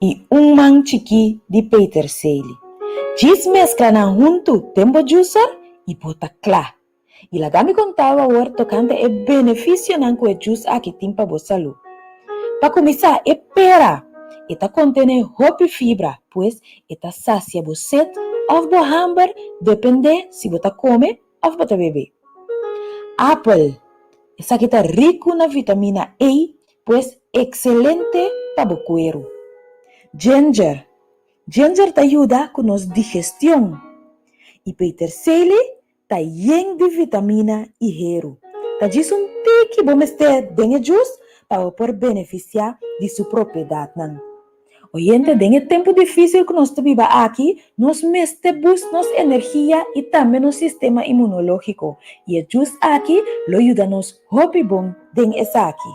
e 1 man chiqui de peterselie. Jis mezcla na junto tempo juicer e bota clar. E la dami contava o tocante e benefício nan que juice aqui tem para boa saúde. Para começar, é pera. Eta contém hope fibra, pois eta sacia bo set of bo hamburger, depende se bota come ou bota bebe. Apple, essa aqui tá rico na vitamina E, pois excelente para bo cuero. Ginger te ajuda com nossa digestão. E peterselie tá lleno de vitamina e hierro. Tá diz tique bom este dengue juice para por beneficiar de sua propriedade. Oyente, dengue tempo difícil que nós vivamos aqui, nós meste bus nossa energia e também nosso sistema imunológico. E é justo aqui, lo ajuda nos hobby bom dengue essa aqui.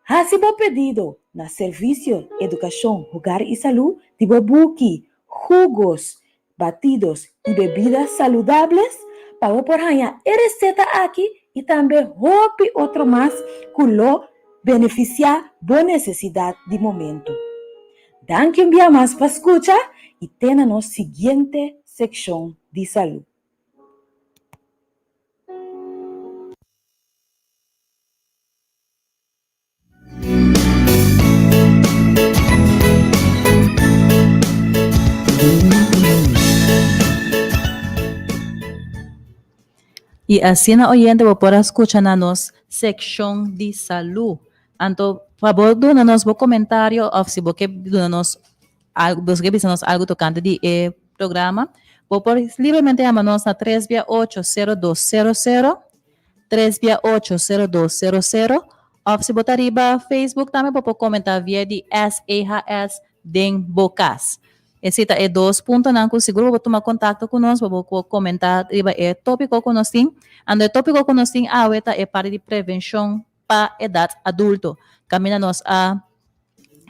Hasi bo pedido na Serviço Educação, Hogar e Saúde de bobuki, jugos, batidos e bebidas saludáveis para por ganhar a receita aqui e também hope outro mais que lo beneficiar boa necessidade de momento. Danke um dia mais para escutar e tem na nossa seguinte secção de saúde. E assim na oyente vou por escuchar na nos secção de saúde. Então, por favor, dona-nos o comentário ou se você dona-nos algo, você nos algo tocante de programa, vou por livremente chamar-nos na 368-0200, 368-0200, ou se botar riba Facebook também vou comentar via de SEHS den Bocas. Esse é 2 pontos, não seguro vou tomar contato conosco, vou comentar riba tópico conosco. Ando tópico conosco é parte de prevenção para edat adulto. Caminha-nos a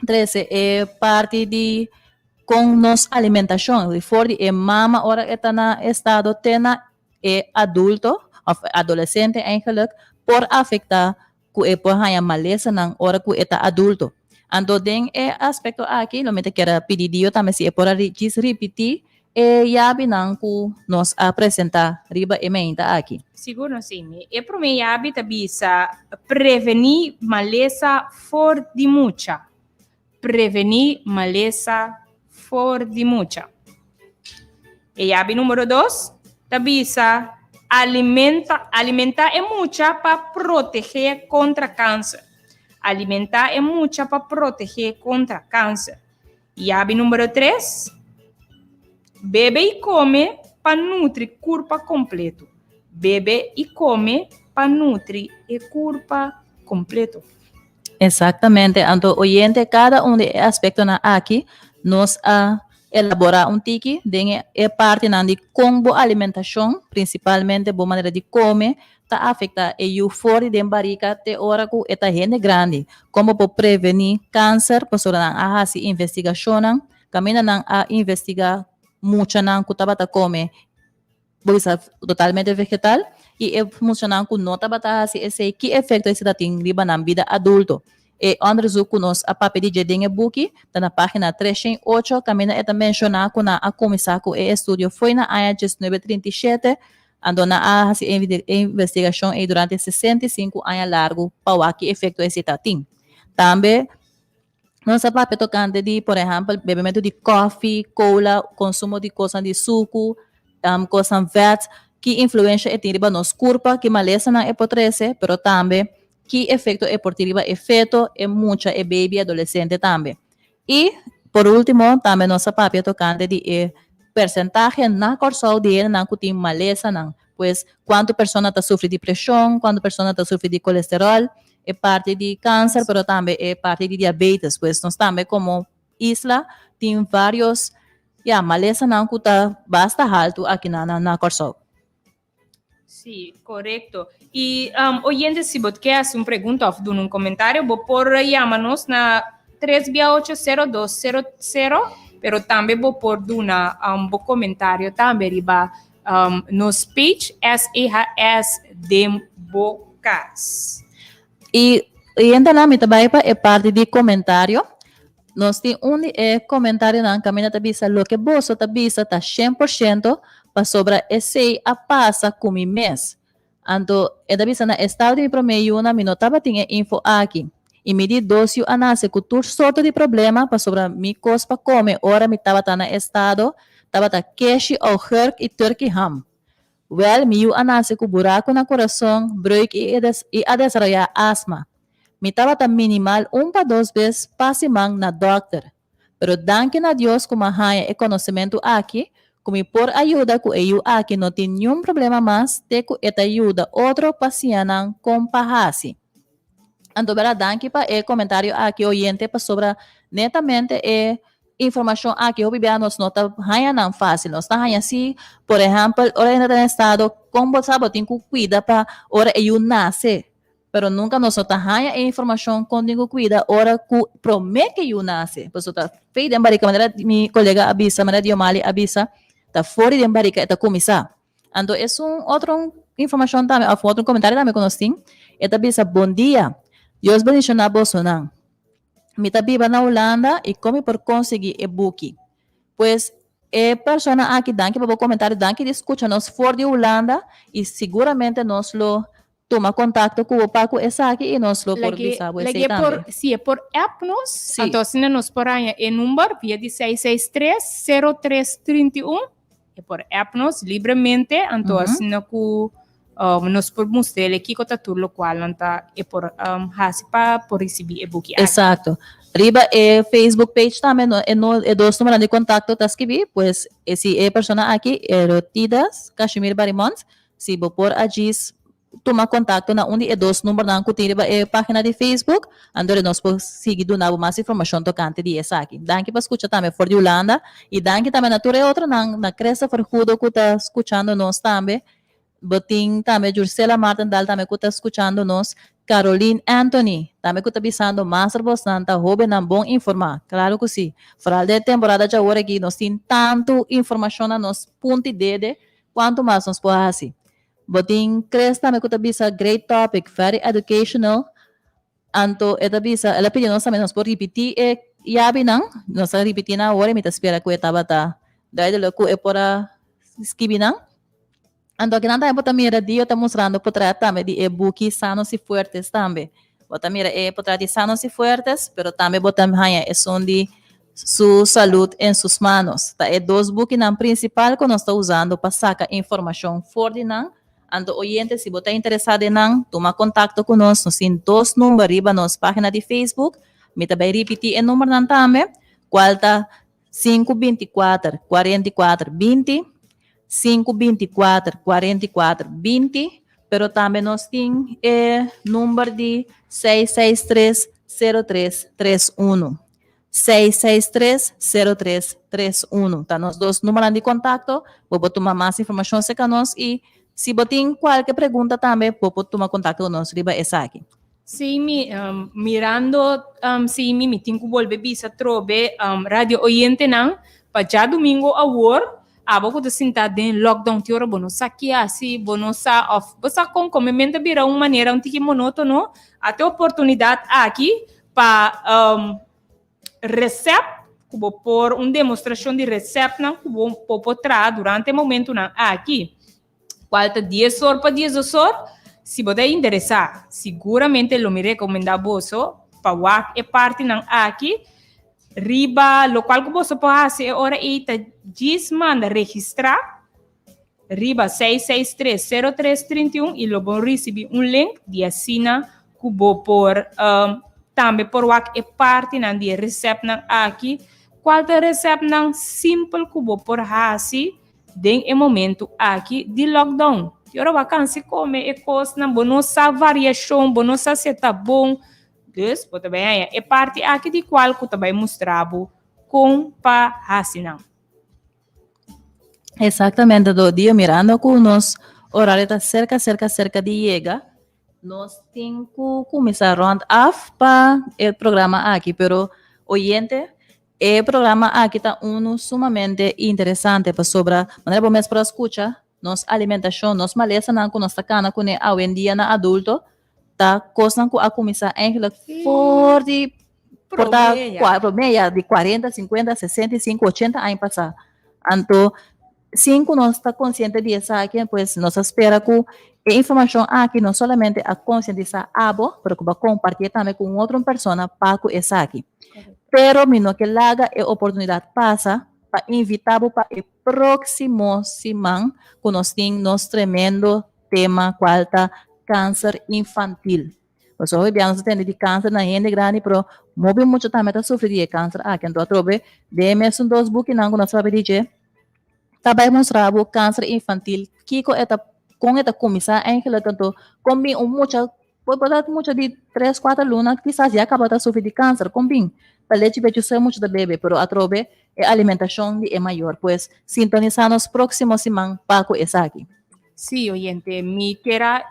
13 é parte de com nos alimentação. Fora de mama, ora está na estado tena adulto, ou adolescente eigenlijk, por afetar que por ganhar maleza na hora que está adulto. Ando den aspecto aqui, lo mete que era pedido também se por repetir yabi nang ku nos apresentar riba emenda aqui. Seguro sim. E para mim yabi tá bisa prevenir maleza for de mucha. Prevenir maleza for de mucha. E yabi número 2 tá bisa alimentar é mucha para proteger contra câncer. Alimentar é mucha para proteger contra câncer. Yabi número 3 bebe e come para nutrir corpo completo. Bebe e come para nutrir o corpo completo. Exatamente. Então, oyente, cada de aspectos aqui, nós elaborar tiki, de parte de como alimentação, principalmente boa maneira de comer, tá afeta e euforia de barriga te hora que eta gente grande. Como por prevenir câncer, por sobre a investigação, caminha a investigar mucha nang kutabata come bolsa totalmente vegetal e mucha nang kunota bata si esse que efeito esse da tem riba na vida adulto e André Zucunos a pape de jedinha buki tá na página 308 caminha eta mencionar com a começar com o estudo foi na AIA 1937 ando na a investigação e durante 65 anos largo para que efeito esse tatim. Também não se pode tocante de, por exemplo, bebimento de coffee, cola, consumo de coisas de suco, coisas verdes, que influência é tiriba nos corpo, que maleza na epotrece, pero também que efeito é por tiriba efeito é muita é baby adolescente também. E, por último, também nossa papia tocante de percentagem na corso de ele na cutim maleza, pues, quanto pessoa está sofrendo de pressão, quanto pessoa está sofrendo de colesterol, é parte de câncer, pero também é parte de diabetes, pues nós também como isla tem vários maleza não que está bastante alto aqui na Corso. Sí, correcto. Y oyente, si vos quieres una pregunta o un comentario, vos por llámanos na 368-0200, pero también vos por una comentario también riba nos page SEHS de Bocas. E ainda na minha baipa é parte de comentário. Nós temos comentário na caminha da bisa, lo que bolso da bisa tá 100% para sobre esse a passa com o mês. Então, é da bisa na estado de promeio na minota tinha info aqui. E me di docio a nasce com tudo sorte de problema para sobre mi cos para comer. Ora me tava na estado, tava tá cash ou herk e turkey ham. Well, miu anase com buraco na coração, breuk e a desarrollar asma. Me tava minimal 1 para 2 vezes passimang na doctor. Pero danke na Dios como haya e conhecimento aqui, como por ajuda com eu aqui não tem nenhum problema mais, te com eta ajuda outro paciente com pahasi. Ando vera danke pa comentário aqui oyente para sobre netamente informação aqui, nós não está não fácil, nós está assim, por exemplo, ora ainda tem estado, como sabe, tem que cuidar para ora eu nasce, pero nunca nós está informação quando tem que cuidar, ora que promete que eu nasce, por isso está feito em barrica, maneira minha colega avisa, maneira Diomali avisa, está fora de barrica, está começar. Então, é outra informação também, outro comentário também que nós temos, está avisa, bom dia, Deus bendiga na Bolsonaro. Me viva na Holanda e como por conseguir e-book. Pues, persona aqui, danke para o comentário, danke de escutar-nos fora de Holanda e seguramente nós lo toma contato com o Paco essa aqui e nós lo por visar. Se é por app nos, então se nos por aí é número via de 663-0331, é por app nos, livremente, então assim nos por mostrar aqui que tudo lo qual anta é por por receber e-book. Exato. Riba Facebook page também é dois números de contato tá escrever, pues esse persona aqui Rotidas Kashmir Barimont, se por agis toma contato na onde dois números na cutiriba página de Facebook, andore nós por seguir do nabo mais informação tocante de essa aqui. Danke para escutar também for de Holanda e danke também na tua outra na cresta for judo que tá escutando nós também. Botin também Jursela Martin Dal também que está escutando nós, Caroline Anthony também que está avisando Master Bostanta, Robe não bom informar, claro que sim. Fora de temporada de agora aqui nós temos tanto informação na nosso ponto de dedo, quanto mais nós podemos assim. Botin Cres também que está avisando great topic, very educational. Anto esta avisa, ela pediu nós também nós por repetir e abi não, nós repetir na hora, me espera que eu estava tá, daí do que é para escrever não. Então, aqui na tempo também radio está mostrando por trás também de e-book sanos e fuertes também. Bota mira por trás de sanos e fuertes, pero também bota hanya é som de sua saúde em suas manos. Tá é dois books na principal que nós está usando para sacar informação fora de nós. Então, oyente, se você está interessado em nós, toma contato conosco. Nós temos dois números riba nossa página de Facebook. Me também repetir o número não também. Qual tá 524 44 20 524 44 20, pero também nós temos número de 663 0331. 663 0331. Tá nos dois números de contato, vou tomar mais informação com nós e se você tem qualquer pergunta também, pode tomar contato conosco, riba essa aqui. Sim, mirando, sim, me tenho que volver a trobe rádio oyente não, para já domingo a war. Abo ko sentado em lockdown tiora bono sakia assim bono sa off bosa com comementa vira uma maneira tiki monótono até oportunidade aqui para recept kubo por demonstração de recept na kubo popotra durante momento na aqui Falta 10 horas para 10 horas. Se você interessar, seguramente eu me recomendo você para o é parte não aqui. Riba, local que você pode fazer, hora aí, diz, manda registrar. Riba 663-0331 e logo receber link de assina que por também por o é parte não de receita não aqui. Qualquer receita não simples que por fazer em momento aqui de lockdown. E agora vacância come e coisa não bonosa variação, bonosa se tá bom. Dus, você bem é parte aqui de qual que também mostrava com para assinar. Exatamente, do dia mirando com nós, horário está cerca de chega. Nós temos que começar round off para o programa aqui, pero oyente, o programa aqui está sumamente interessante para sobre maneira bom para escutar, nossa alimentação, nossa maleza não com nossa cana com a hoje em dia na adulto, tá coisa que a começar eigenlijk por de meia de 40, 50, 65, 80 anos passar. Então, cinco nós está consciente disso aqui, pues nós espera que a informação aqui não somente a conscientizar a vos, pero que va compartir também com outra pessoa para que essa aqui. Pero mino que laga a oportunidade passa para invitar para o próximo semana que nós temos nosso tremendo tema qual tá câncer infantil. Pues hoy bien se tiene de cáncer na gente grande, pero muito mucho também tá sofrendo de câncer aqui. Então, trobe, deme são dois books não nós sabe dizer. Também mostrar o câncer infantil, que com esta comissão, eigenlijk tanto combina muita, pode dar muita de 3, 4 lunas, quizás já acaba de sofrer de câncer, combina. Para leite beiju muito da bebê, pero a trobe a alimentação é maior, pues sintonizar nos próximos semanas para com essa aqui. Sí, oyente, me quiera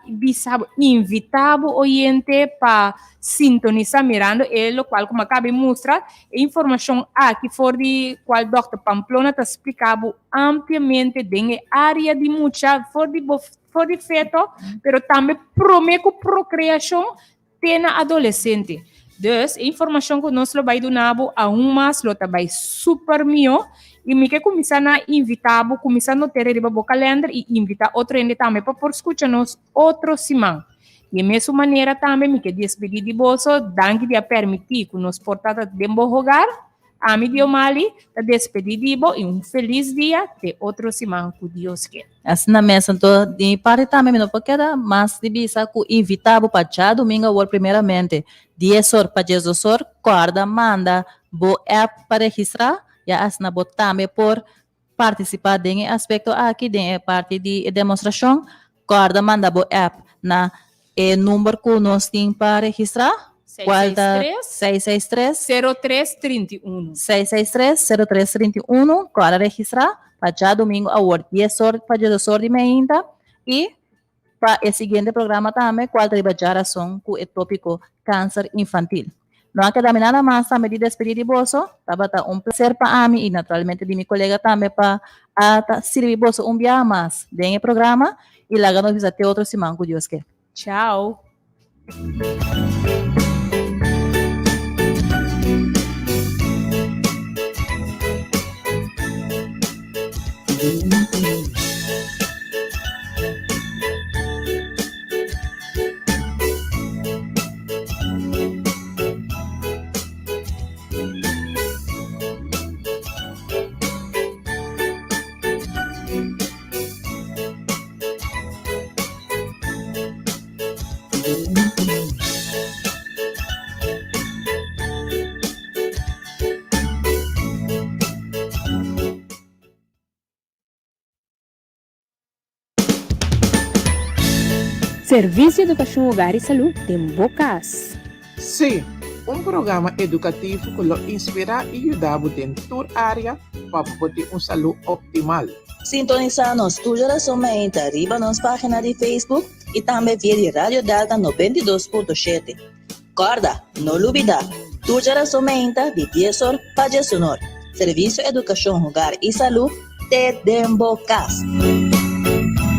invitado oyente para sintonizar mirando lo cual como acaba de mostrar información aquí for de cual Dr. Pamplona te explicaba ampliamente en área de mucha for de feto, pero también prometo procreação tem adolescente. Dus, informação que nós vai dar a mais, lo vai super mio. E me quer começar a invitar, começar a ter o calendário e invitar outro ainda também para escutar-nos outro semana. E da mesma maneira também me quer despedir de bolso, danke de permitir que nos portada de rogar, a mim de Mali, a despedir de bo e feliz dia de outro semana que Deus quer. Assim na mesa, então, de parte também, não pode quedar mais de visa que invitar para já domingo, ou primeiramente, 10 horas para 10 horas, corda, manda, bo app para registrar, ya as na botame por participar em aspecto aqui de parte de demonstração, corda manda bo app na número que nós temos para registrar, 663-0331. 663-0331, corda registrar, para já domingo a hora 10 horas para 10 horas de manhã e para o seguinte programa também, qual treba já razão com o tópico câncer infantil. Não há que dar nada mais também de despedir de bolso. Estava prazer para mim e naturalmente de meu colega também para servir bolso dia mais dentro do programa e lá nos até outro semana que Deus quer. Tchau. Serviço de Educação, Hogar e Saúde tem Bocas. Sim, programa educativo que lo inspira e ajudar em toda área para poder saúde optimal. Sintonizar-nos tu geração mente arriba nas páginas de Facebook e também via Radio Delta 92.7. Corda, não olvida, tu geração mente de 10 horas para 10 horas. Serviço Educação, Hogar e Saúde te Bocas.